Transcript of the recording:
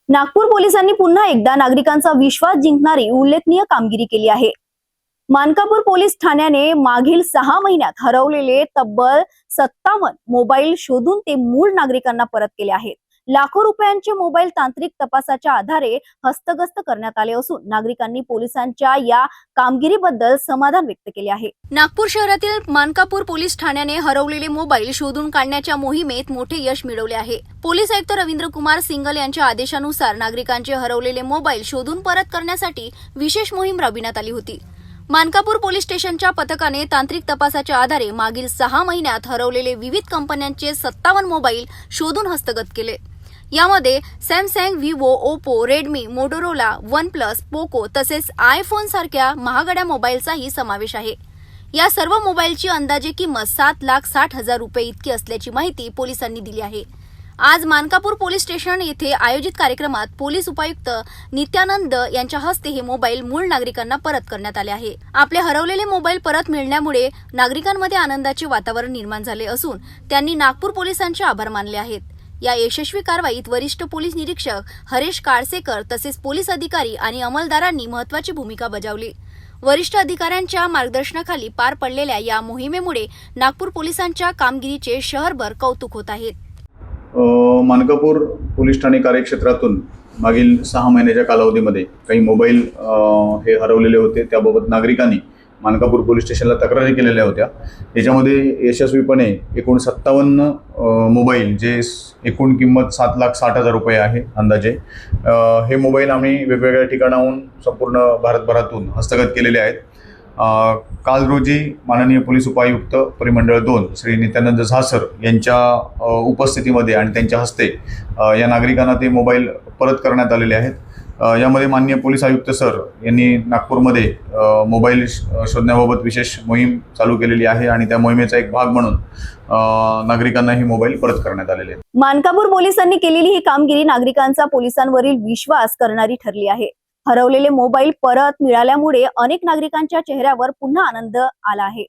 नागपूर पोलिसांनी पुन्हा एकदा नागरिकांचा विश्वास जिंकणारी उल्लेखनीय कामगिरी केली आहे। मानकापूर पोलीस ठाण्याने मागील 6 महिन्यात हरवलेले तब्बल 57 मोबाईल शोधून ते मूळ नागरिकांना परत केले आहेत। लाखो रुपयांचे मोबाईल तांत्रिक तपासाच्या आधारे हस्तगत करण्यात आले असून नागरिकांनी पोलिसांच्या या कामगिरीबद्दल समाधान व्यक्त केले आहे। नागपूर शहरातील मानकापूर पोलीस ठाण्याने हरवलेले मोबाईल शोधून काढण्याच्या मोहिमेत मोठे यश मिळवले आहे। पोलीस आयुक्त रवींद्र कुमार सिंगल यांच्या आदेशानुसार नागरिकांचे हरवलेले मोबाईल शोधून परत करण्यासाठी विशेष मोहीम राबविण्यात आली होती। मानकापूर पोलीस स्टेशनच्या पथकाने तांत्रिक तपासाच्या आधारे मागील 6 महिन्यात हरवलेले विविध कंपन्यांचे 57 मोबाईल शोधून हस्तगत केले। यामध्ये Samsung, Vivo, Oppo, Redmi, Motorola, one plus, Poco तसेच आयफोन सारख्या महागड्या मोबाईलचाही समावेश आहे। या सर्व मोबाईलची अंदाजे किंमत 7,60,000 रुपये इतकी असल्याची माहिती पोलिसांनी दिली आहे। आज मानकापूर पोलीस स्टेशन येथे आयोजित कार्यक्रमात पोलीस उपायुक्त नित्यानंद यांच्या हस्ते हे मोबाईल मूळ नागरिकांना परत करण्यात आले आहे। आपले हरवलेले मोबाईल परत मिळाल्यामुळे नागरिकांमध्ये आनंदाचे वातावरण निर्माण झाले असून त्यांनी नागपूर पोलिसांचे आभार मानले आहेत। या यशस्वी कारवाईत वरिष्ठ पोलीस निरीक्षक हरेश काळसेकर तसेच पोलीस अधिकारी आणि अंमलदारांनी महत्त्वाची भूमिका बजावली। वरिष्ठ अधिकाऱ्यांच्या मार्गदर्शनाखाली पार पडलेल्या या मोहिमेमुळे नागपूर पोलिसांच्या कामगिरीचे शहरभर कौतुक होत आहे। मानकापूर पोलीस ठाणे कार्यक्षेत्रातून मागील 6 महिन्याच्या कालावधीमध्ये काही मोबाईल हे हरवलेले होते। त्याबाबत नागरिकांनी मानकापूर पोलीस स्टेशनला तक्रारी केलेल्या होत्या। याच्यामध्ये यशस्वीपणे एकूण 57 मोबाईल जे एकूण किंमत 7,60,000 रुपये आहे अंदाजे, हे मोबाईल आम्ही वेगवेगळ्या ठिकाणाहून संपूर्ण भारतभरातून हस्तगत केलेले आहेत। काल रोजी माननीय पोलीस उपायुक्त परिमंडळ 2 श्री नित्यानंद झा सर यांच्या उपस्थितीमध्ये आणि त्यांच्या हस्ते या नागरिकांना ते मोबाईल परत करण्यात आलेले आहेत। यामध्ये माननीय पोलीस आयुक्त सर यांनी नागपूरमध्ये मोबाईल शोधण्याबाबत विशेष मोहीम चालू केलेली आहे आणि त्या मोहिमेचा एक भाग म्हणून नागरिकांना ही मोबाईल परत करण्यात आलेले आहेत। मानकापूर पोलिसांनी केलेली ही कामगिरी नागरिकांचा पोलिसांवरील विश्वास करणारी ठरली आहे। हरवलेले मोबाईल परत मिळाल्यामुळे अनेक नागरिकांच्या चेहऱ्यावर पुन्हा आनंद आला आहे।